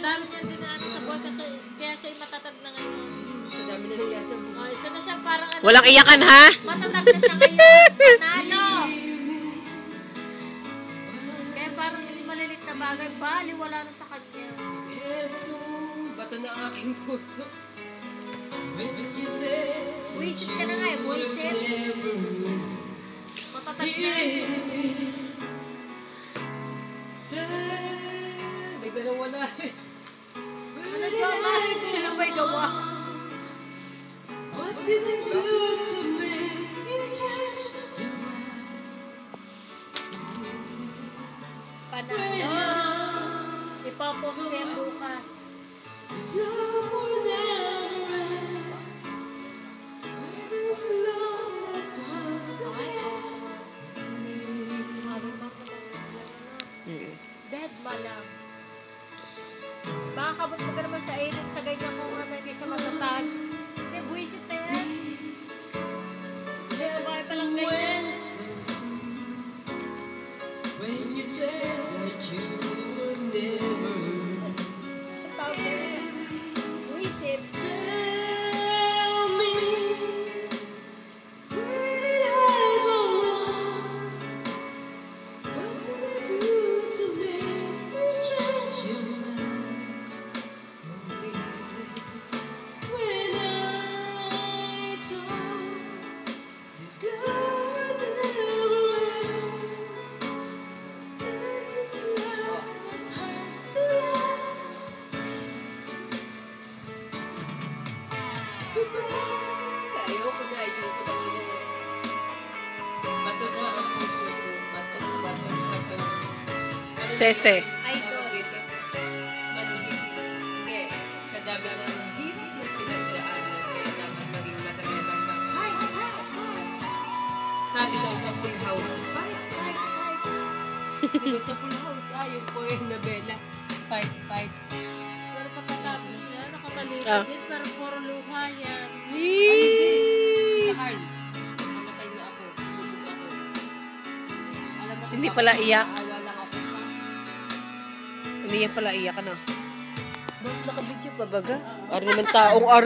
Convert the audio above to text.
dami niyan dinaanan sa buhay kasi kaya siya matatag na ngayon. Sa dami na nangyari sa buhay. Isa na siya parang ano. Walang iyakan, ha? Matatag na siya ngayon. Panalo! Kaya parang hindi malilit na bagay. Bali, wala na sa kanya. Bato na ang aking puso. Buisit ka na nga eh. Buisit. Matatag na. May ganang wala eh. Ano gawa? Hindi na lang may gawa. What did I do to make you change your mind? Panalo. Ipapost ko yan bukas. There's love more than a red. There's love that's hard to get. Dead malang. Baka kabot mo ka naman sa alien sa ganyan kung ano hindi siya matatag. Hindi, buwisit na yan. Hindi, babae palang ganyan. When you said that you would never Buwisit. tell me, where did I go wrong? What did I do to make you change your mind? Oh, baby, when I told this love would never rest, it's not hard to love. Ayoko na, ayoko na. Bato na ang puso ko. Bato. Sese. Idol. Manigit. Hindi. Sa dami ang hirap ng pinagdaanan. Kaya dapat maging matagalan ka. Hi! Sabi daw sa Full House, fight. Diba sa Full House, yung Korean novela. Fight. Pero pagkatapos niya, nakapalito Ah. din, pero puro luha yan. Sa Carl, namatay na ako. Bubog ako. Alam mo, Hindi pala iyak. naawa lang ako sa... Hindi yan pala iyak, ano? Bakit nakabidyo pa baga? Ari naman taong